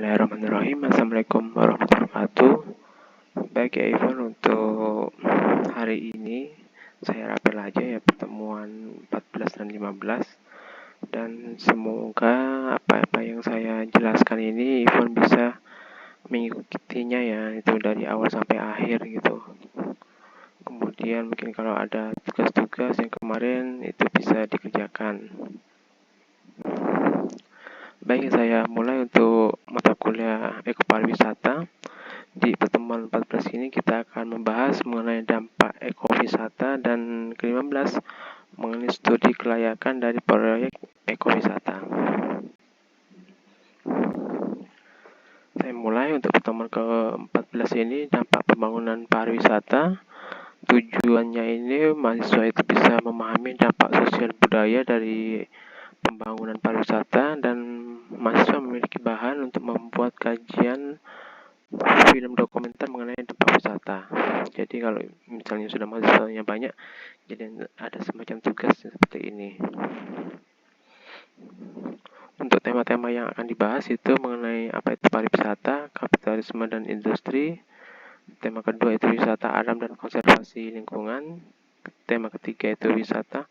Bismillahirrahmanirrahim. Assalamualaikum warahmatullahi wabarakatuh. Baik ya Ivan, untuk hari ini saya rapel aja ya pertemuan 14 dan 15. Dan semoga apa-apa yang saya jelaskan ini Ivan bisa mengikutinya ya, itu dari awal sampai akhir gitu. Kemudian mungkin kalau ada tugas-tugas yang kemarin itu bisa dikerjakan. Baik, saya mulai untuk mata kuliah Ekopariwisata. Di pertemuan 14 ini kita akan membahas mengenai dampak ekowisata dan ke-15 mengenai studi kelayakan dari proyek ekowisata. Saya mulai untuk pertemuan ke-14 ini, dampak pembangunan pariwisata. Tujuannya ini mahasiswa itu bisa memahami dampak sosial budaya dari pembangunan pariwisata, dan mahasiswa memiliki bahan untuk membuat kajian film dokumenter mengenai dampak wisata. Jadi kalau misalnya sudah mahasiswanya banyak, jadi ada semacam tugas seperti ini. Untuk tema-tema yang akan dibahas itu mengenai apa itu pariwisata, kapitalisme dan industri. Tema kedua itu wisata alam dan konservasi lingkungan. Tema ketiga itu wisata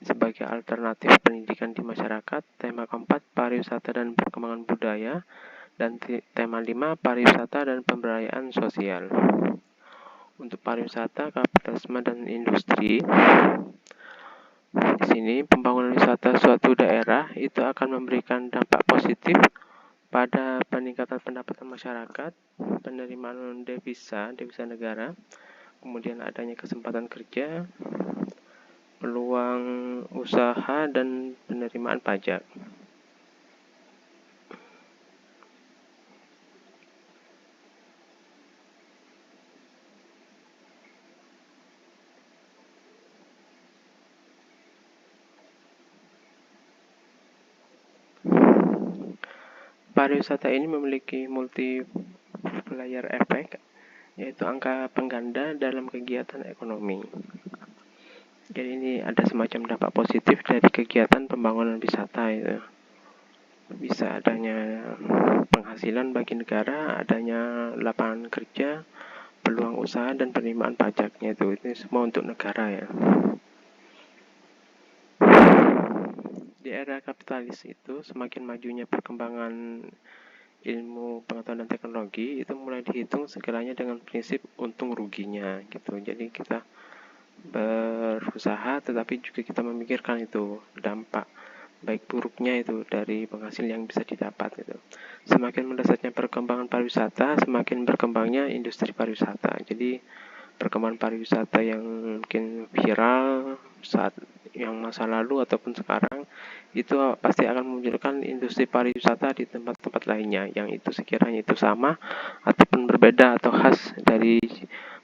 sebagai alternatif pendidikan di masyarakat. Tema keempat, pariwisata dan perkembangan budaya. Dan tema 5, pariwisata dan pemberdayaan sosial. Untuk pariwisata, kapitalisme dan industri, di sini pembangunan wisata suatu daerah itu akan memberikan dampak positif pada peningkatan pendapatan masyarakat, penerimaan devisa negara, kemudian adanya kesempatan kerja, peluang usaha, dan penerimaan pajak. Pariwisata ini memiliki multiplier effect, yaitu angka pengganda dalam kegiatan ekonomi. Jadi ini ada semacam dampak positif dari kegiatan pembangunan wisata itu. Bisa adanya penghasilan bagi negara, adanya lapangan kerja, peluang usaha, dan penerimaan pajaknya itu semua untuk negara ya. Di era kapitalis itu semakin majunya perkembangan ilmu pengetahuan dan teknologi itu mulai dihitung segalanya dengan prinsip untung ruginya gitu. Jadi kita berusaha tetapi juga kita memikirkan itu dampak baik buruknya itu dari penghasil yang bisa didapat itu. Semakin mendasarnya perkembangan pariwisata, semakin berkembangnya industri pariwisata. Jadi perkembangan pariwisata yang mungkin viral saat yang masa lalu ataupun sekarang itu pasti akan memunculkan industri pariwisata di tempat-tempat lainnya yang itu sekiranya itu sama ataupun berbeda atau khas dari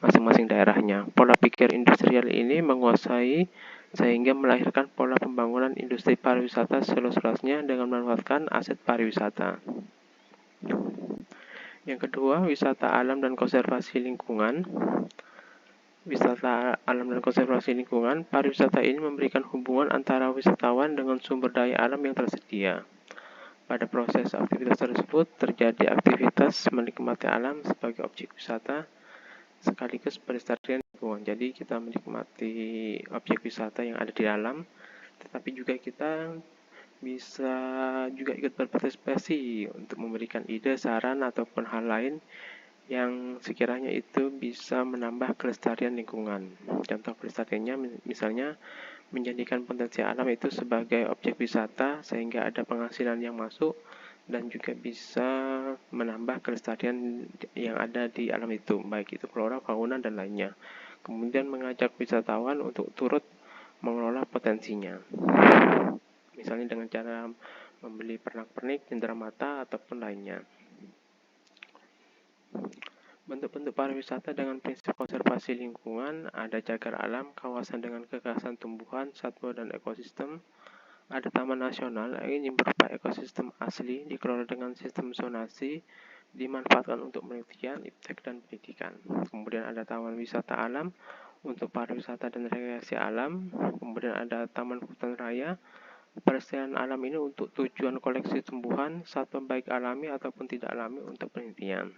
masing-masing daerahnya. Pola pikir industrial ini menguasai sehingga melahirkan pola pembangunan industri pariwisata seluas-luasnya dengan memanfaatkan aset pariwisata. Yang kedua, wisata alam dan konservasi lingkungan. Wisata alam dan konservasi lingkungan, pariwisata ini memberikan hubungan antara wisatawan dengan sumber daya alam yang tersedia. Pada proses aktivitas tersebut, terjadi aktivitas menikmati alam sebagai objek wisata sekaligus pelestarian lingkungan. Jadi kita menikmati objek wisata yang ada di alam, tetapi juga kita bisa juga ikut berpartisipasi untuk memberikan ide, saran, ataupun hal lain yang sekiranya itu bisa menambah kelestarian lingkungan. Contoh pelestariannya misalnya menjadikan potensi alam itu sebagai objek wisata sehingga ada penghasilan yang masuk dan juga bisa menambah kelestarian yang ada di alam itu, baik itu flora, fauna, dan lainnya. Kemudian mengajak wisatawan untuk turut mengelola potensinya, misalnya dengan cara membeli pernak-pernik, cendera mata, ataupun lainnya. Bentuk-bentuk pariwisata dengan prinsip konservasi lingkungan, ada cagar alam, kawasan dengan kekhasan tumbuhan, satwa, dan ekosistem. Ada taman nasional, ini berupa ekosistem asli, dikelola dengan sistem zonasi, dimanfaatkan untuk penelitian, iptek, dan pendidikan. Kemudian ada taman wisata alam untuk pariwisata dan rekreasi alam. Kemudian ada taman hutan raya Pelestarian alam ini untuk tujuan koleksi tumbuhan, satwa baik alami ataupun tidak alami untuk penelitian.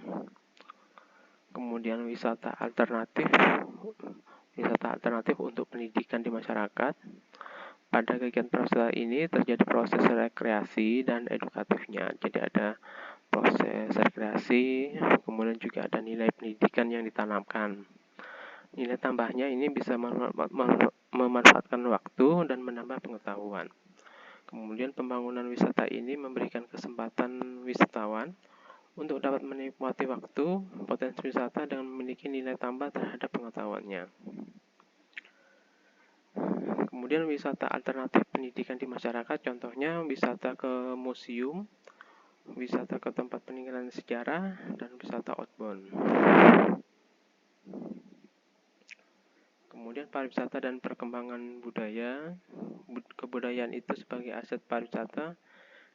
Kemudian wisata alternatif untuk pendidikan di masyarakat. Pada kegiatan pariwisata ini terjadi proses rekreasi dan edukatifnya. Jadi ada proses rekreasi, kemudian juga ada nilai pendidikan yang ditanamkan. Nilai tambahnya ini bisa memanfaatkan waktu dan menambah pengetahuan. Kemudian pembangunan wisata ini memberikan kesempatan wisatawan untuk dapat menikmati waktu potensi wisata dengan memiliki nilai tambah terhadap pengetahuannya. Kemudian wisata alternatif pendidikan di masyarakat, contohnya wisata ke museum, wisata ke tempat peninggalan sejarah, dan wisata outbound. Kemudian pariwisata dan perkembangan budaya. Kebudayaan itu sebagai aset pariwisata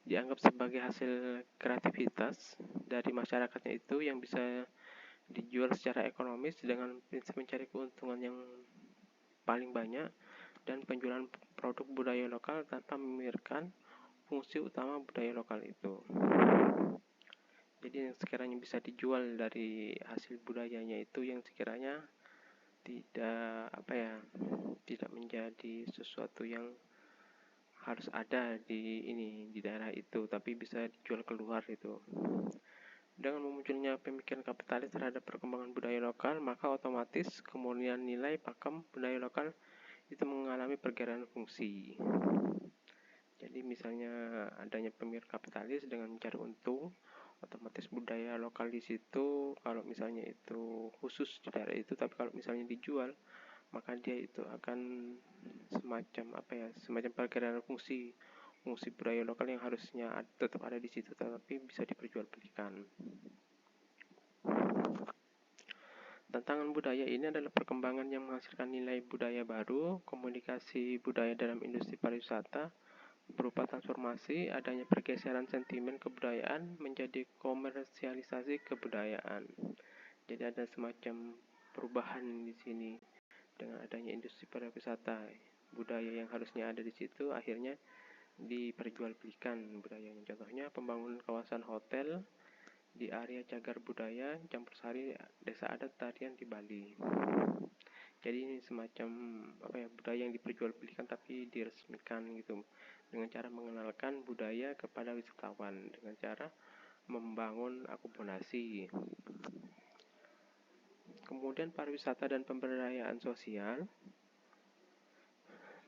dianggap sebagai hasil kreativitas dari masyarakatnya itu yang bisa dijual secara ekonomis dengan prinsip mencari keuntungan yang paling banyak dan penjualan produk budaya lokal tanpa memikirkan fungsi utama budaya lokal itu. Jadi yang sekiranya bisa dijual dari hasil budayanya itu yang sekiranya tidak menjadi sesuatu yang harus ada di daerah itu, tapi bisa dijual keluar itu. Dengan memunculnya pemikiran kapitalis terhadap perkembangan budaya lokal, maka otomatis kemudian nilai pakem budaya lokal itu mengalami pergerakan fungsi. Jadi misalnya adanya pemikiran kapitalis dengan mencari untung, otomatis budaya lokal di situ kalau misalnya itu khusus di daerah itu, tapi kalau misalnya dijual maka dia itu akan semacam pergerakan fungsi budaya lokal yang harusnya tetap ada di situ tetapi bisa diperjualbelikan. Tantangan budaya ini adalah perkembangan yang menghasilkan nilai budaya baru, komunikasi budaya dalam industri pariwisata berupa transformasi, adanya pergeseran sentimen kebudayaan menjadi komersialisasi kebudayaan. Jadi ada semacam perubahan di sini dengan adanya industri pariwisata. Budaya yang harusnya ada di situ akhirnya diperjualbelikan budayanya. Contohnya pembangunan kawasan hotel di area cagar budaya Campur Sari Desa Adat Tarian di Bali. Jadi ini semacam budaya yang diperjualbelikan tapi diresmikan gitu, dengan cara mengenalkan budaya kepada wisatawan dengan cara membangun akomodasi. Kemudian pariwisata dan pemberdayaan sosial.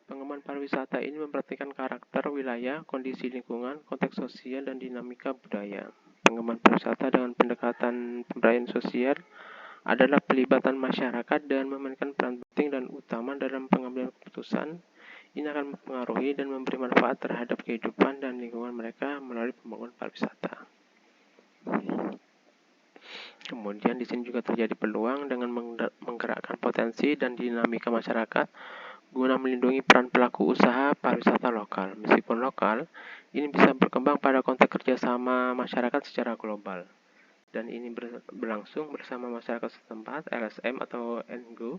Pengembangan pariwisata ini memperhatikan karakter wilayah, kondisi lingkungan, konteks sosial, dan dinamika budaya. Pengembangan pariwisata dengan pendekatan pemberdayaan sosial adalah pelibatan masyarakat dan memainkan peran penting dan utama dalam pengambilan keputusan. Ini akan mempengaruhi dan memberi manfaat terhadap kehidupan dan lingkungan mereka melalui pembangunan pariwisata. Kemudian di sini juga terjadi peluang dengan menggerakkan potensi dan dinamika masyarakat guna melindungi peran pelaku usaha pariwisata lokal. Meskipun lokal, ini bisa berkembang pada konteks kerjasama masyarakat secara global. Dan ini berlangsung bersama masyarakat setempat, LSM atau NGO.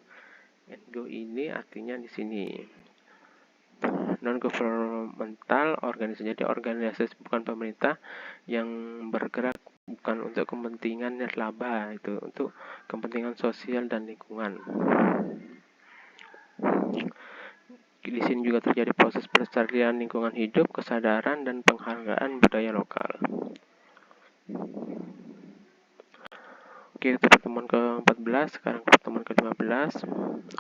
NGO ini artinya di sini non-governmental organisasi, jadi organisasi bukan pemerintah yang bergerak bukan untuk kepentingan nirlaba, itu untuk kepentingan sosial dan lingkungan. Di sini juga terjadi proses pelestarian lingkungan hidup, kesadaran dan penghargaan budaya lokal. Oke, itu pertemuan ke-14, sekarang pertemuan ke-15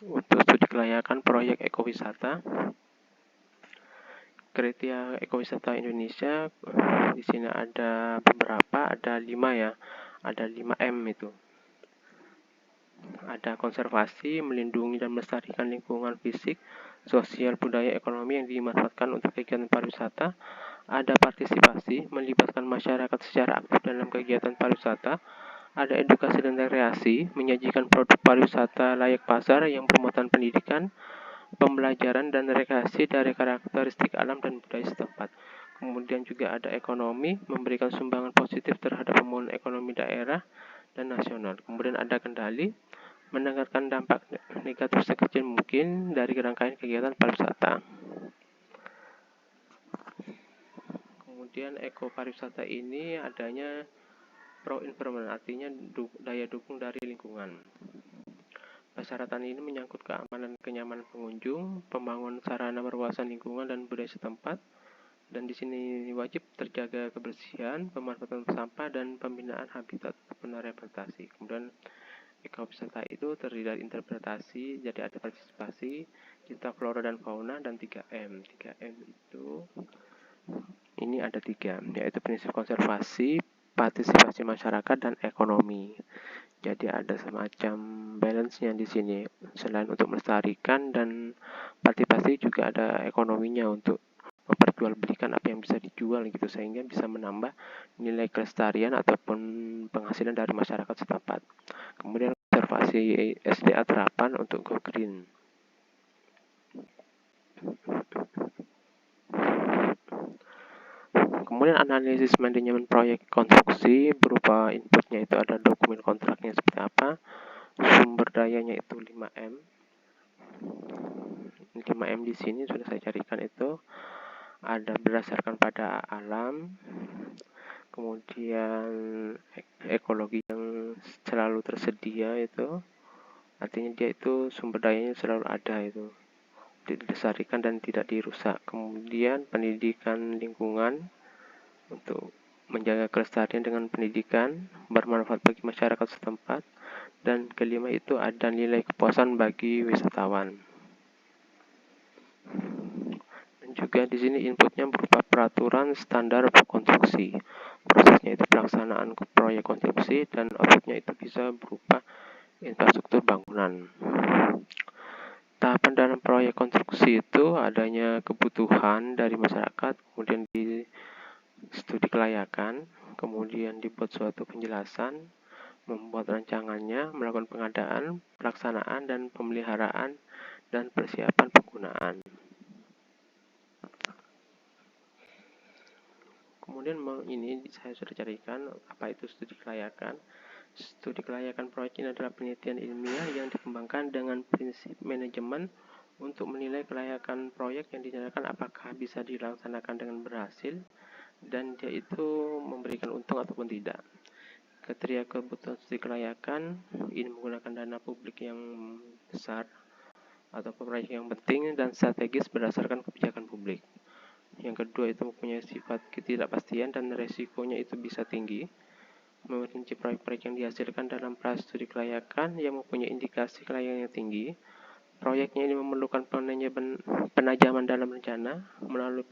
untuk studi kelayakan proyek ekowisata. Kriteria ekowisata Indonesia di sini ada beberapa, ada 5 ya, ada 5M itu. Ada konservasi, melindungi dan melestarikan lingkungan fisik, sosial, budaya, ekonomi yang dimanfaatkan untuk kegiatan pariwisata. Ada partisipasi, melibatkan masyarakat secara aktif dalam kegiatan pariwisata. Ada edukasi dan rekreasi, menyajikan produk pariwisata layak pasar yang bermuatan pendidikan, pembelajaran dan rekreasi dari karakteristik alam dan budaya setempat. Kemudian juga ada ekonomi, memberikan sumbangan positif terhadap pemulihan ekonomi daerah dan nasional. Kemudian ada kendali, menanggalkan dampak negatif sekecil mungkin dari rangkaian kegiatan pariwisata. Kemudian ekopariwisata ini adanya pro-environment, artinya daya dukung dari lingkungan. Persyaratan ini menyangkut keamanan dan kenyamanan pengunjung, pembangunan sarana perluasan lingkungan dan budaya setempat, dan di sini wajib terjaga kebersihan, pemanfaatan sampah, dan pembinaan habitat ataupun rehabilitasi. Kemudian ekowisata itu terdiri dari interpretasi, jadi ada partisipasi, cipta flora dan fauna, dan 3M. 3M itu ini ada 3, yaitu prinsip konservasi, partisipasi masyarakat, dan ekonomi. Jadi ada semacam balance-nya di sini. Selain untuk melestarikan dan partisipasi, juga ada ekonominya untuk memperjualbelikan apa yang bisa dijual gitu, sehingga bisa menambah nilai kelestarian ataupun penghasilan dari masyarakat setempat. Kemudian konservasi SDA terapan untuk go green. Kemudian analisis manajemen proyek konstruksi berupa inputnya itu ada dokumen kontraknya seperti apa, sumber dayanya itu 5M. 5M di sini sudah saya carikan, itu ada berdasarkan pada alam, kemudian ekologi yang selalu tersedia, itu artinya dia itu sumber dayanya selalu ada, itu dilestarikan dan tidak dirusak. Kemudian pendidikan lingkungan untuk menjaga kelestarian dengan pendidikan bermanfaat bagi masyarakat setempat, dan kelima itu ada nilai kepuasan bagi wisatawan. Dan juga di sini inputnya berupa peraturan standar konstruksi. Prosesnya itu pelaksanaan proyek konstruksi, dan outputnya itu bisa berupa infrastruktur bangunan. Tahapan dalam proyek konstruksi itu adanya kebutuhan dari masyarakat, kemudian di studi kelayakan, kemudian dibuat suatu penjelasan, membuat rancangannya, melakukan pengadaan, pelaksanaan, dan pemeliharaan, dan persiapan penggunaan. Kemudian ini saya sudah carikan apa itu studi kelayakan. Studi kelayakan proyek ini adalah penelitian ilmiah yang dikembangkan dengan prinsip manajemen untuk menilai kelayakan proyek yang dinyatakan apakah bisa dilaksanakan dengan berhasil dan dia itu memberikan untung ataupun tidak. Kriteria kebutuhan studi kelayakan ini menggunakan dana publik yang besar atau proyek yang penting dan strategis berdasarkan kebijakan publik. Yang kedua itu mempunyai sifat ketidakpastian dan resikonya itu bisa tinggi. Merinci proyek-proyek yang dihasilkan dalam prastudi kelayakan yang mempunyai indikasi kelayakan yang tinggi. Proyeknya ini memerlukan penajaman dalam rencana melalui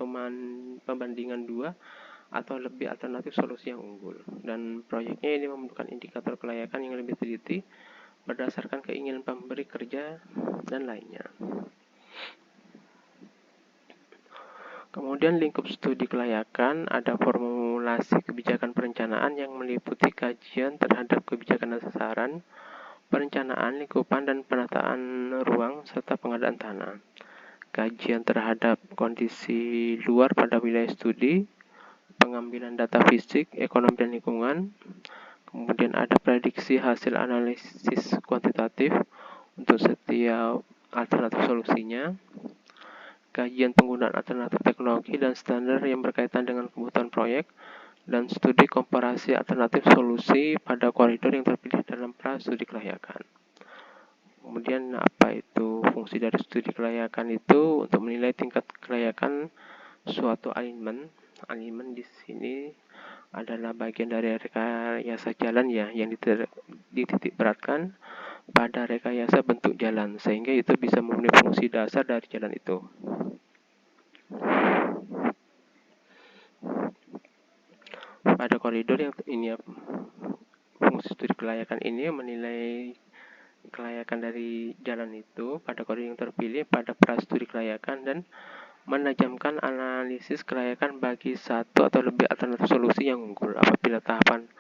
pembandingan 2 atau lebih alternatif solusi yang unggul. Dan proyeknya ini memerlukan indikator kelayakan yang lebih teliti berdasarkan keinginan pemberi kerja dan lainnya. Kemudian lingkup studi kelayakan ada formulasi kebijakan perencanaan yang meliputi kajian terhadap kebijakan dan sasaran, perencanaan lingkupan dan penataan ruang, serta pengadaan tanah. Kajian terhadap kondisi luar pada wilayah studi, pengambilan data fisik, ekonomi dan lingkungan. Kemudian ada prediksi hasil analisis kuantitatif untuk setiap alternatif solusinya. Kajian penggunaan alternatif teknologi dan standar yang berkaitan dengan kebutuhan proyek, dan studi komparasi alternatif solusi pada koridor yang terpilih dalam pra-studi kelayakan. Kemudian apa itu fungsi dari studi kelayakan itu? Untuk menilai tingkat kelayakan suatu alignment. Alignment di sini adalah bagian dari rekayasa jalan ya, yang dititik beratkan pada rekayasa bentuk jalan, sehingga itu bisa memenuhi fungsi dasar dari jalan itu. Pada koridor yang ini, fungsi studi kelayakan ini menilai kelayakan dari jalan itu pada koridor yang terpilih pada pra-studi kelayakan dan menajamkan analisis kelayakan bagi satu atau lebih alternatif solusi yang unggul. Apabila tahapan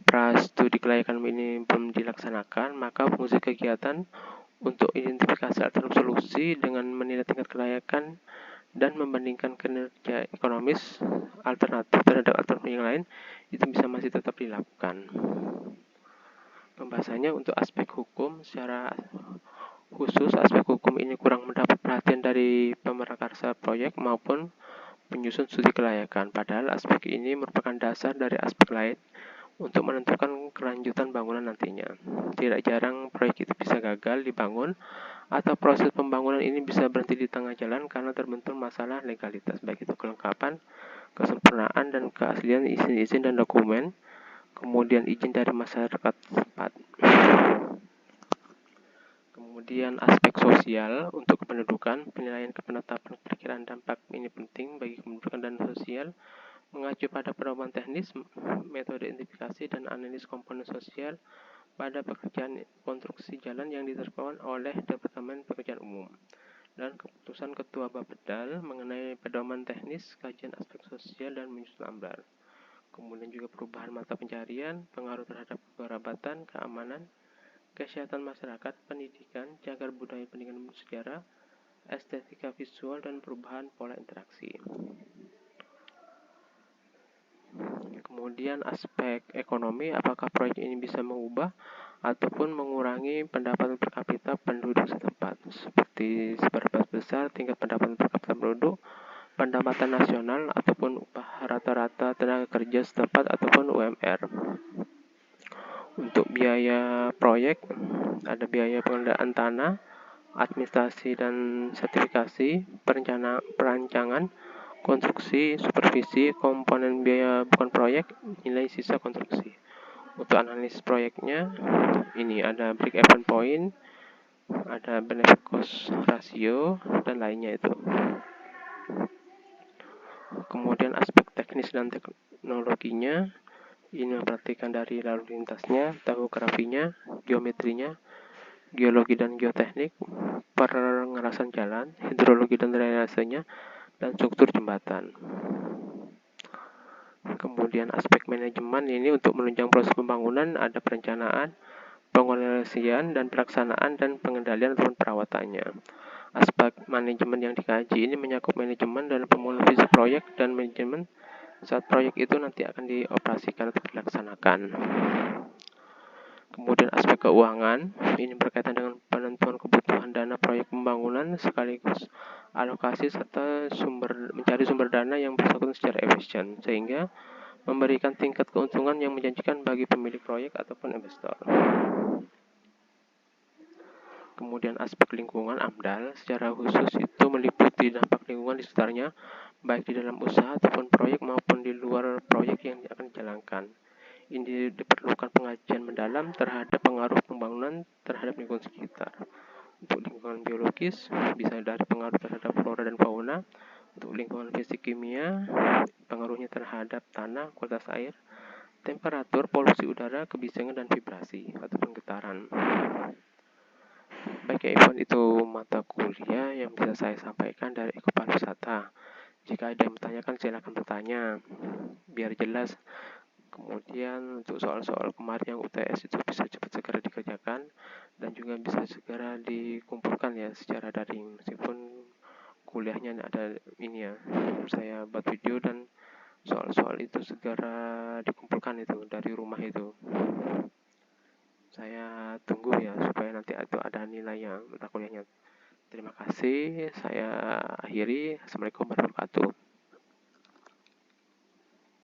pra-studi kelayakan ini belum dilaksanakan, maka fungsi kegiatan untuk identifikasi alternatif solusi dengan menilai tingkat kelayakan dan membandingkan kinerja ekonomis alternatif terhadap alternatif yang lain itu bisa masih tetap dilakukan. Pembahasannya untuk aspek hukum, secara khusus aspek hukum ini kurang mendapat perhatian dari pemerakarsa proyek maupun penyusun studi kelayakan. Padahal aspek ini merupakan dasar dari aspek lain untuk menentukan kelanjutan bangunan nantinya. Tidak jarang proyek itu bisa gagal dibangun atau proses pembangunan ini bisa berhenti di tengah jalan karena terbentur masalah legalitas, baik itu kelengkapan, kesempurnaan, dan keaslian izin-izin dan dokumen, kemudian izin dari masyarakat setempat. Kemudian aspek sosial untuk kependudukan, penilaian penetapan perkiraan dampak ini penting bagi kependudukan dan sosial, mengacu pada pedoman teknis, metode identifikasi dan analisis komponen sosial pada pekerjaan konstruksi jalan yang diterapkan oleh Departemen Pekerjaan Umum, dan keputusan Ketua Bapedal mengenai pedoman teknis, kajian aspek sosial, dan menyusun AMDAL. Kemudian juga perubahan mata pencarian, pengaruh terhadap kekerabatan, keamanan, kesehatan masyarakat, pendidikan, cagar budaya pendidikan sejarah, estetika visual, dan perubahan pola interaksi. Kemudian aspek ekonomi, apakah proyek ini bisa mengubah ataupun mengurangi pendapatan per kapita penduduk setempat, seperti seberapa besar tingkat pendapatan per kapita penduduk, pendapatan nasional, ataupun upah rata-rata tenaga kerja setempat ataupun UMR. Untuk biaya proyek, ada biaya pengelolaan tanah, administrasi dan sertifikasi, perancangan, konstruksi, supervisi, komponen biaya bukan proyek, nilai sisa konstruksi. Untuk analisis proyeknya, ini ada break even point, ada benefit cost ratio, dan lainnya itu. Kemudian aspek teknis dan teknologinya, ini memperhatikan dari lalu lintasnya, topografinya, geometrinya, geologi dan geoteknik, pengerasan jalan, hidrologi dan drainasenya, dan struktur jembatan. Kemudian aspek manajemen ini untuk menunjang proses pembangunan, ada perencanaan, pengelolaan dan pelaksanaan, dan pengendalian ataupun perawatannya. Aspek manajemen yang dikaji ini menyakup manajemen dalam pembangunan visi proyek dan manajemen saat proyek itu nanti akan dioperasikan atau dilaksanakan. Kemudian aspek keuangan, ini berkaitan dengan penentuan kebutuhan dana proyek pembangunan sekaligus alokasi serta mencari sumber dana yang bersangkutan secara efisien, sehingga memberikan tingkat keuntungan yang menjanjikan bagi pemilik proyek ataupun investor. Kemudian aspek lingkungan AMDAL secara khusus itu meliputi dampak lingkungan di sekitarnya, baik di dalam usaha ataupun proyek maupun di luar proyek yang akan dijalankan. Ini diperlukan pengajian mendalam terhadap pengaruh pembangunan terhadap lingkungan sekitar. Untuk lingkungan biologis, bisa dari pengaruh terhadap flora dan fauna. Untuk lingkungan fisik kimia, pengaruhnya terhadap tanah, kualitas air, temperatur, polusi udara, kebisingan, dan vibrasi ataupun getaran. Baik ya, Ivan, itu mata kuliah yang bisa saya sampaikan dari ekopariwisata. Jika ada yang bertanyakan, silakan bertanya biar jelas. Kemudian untuk soal-soal kemarin yang UTS itu bisa cepat segera dikerjakan dan juga bisa segera dikumpulkan ya secara daring, meskipun kuliahnya ada ini ya, saya buat video dan soal-soal itu segera dikumpulkan itu dari rumah itu. Saya tunggu ya supaya nanti itu ada nilainya mata kuliahnya. Terima kasih, saya akhiri. Assalamualaikum warahmatullahi wabarakatuh.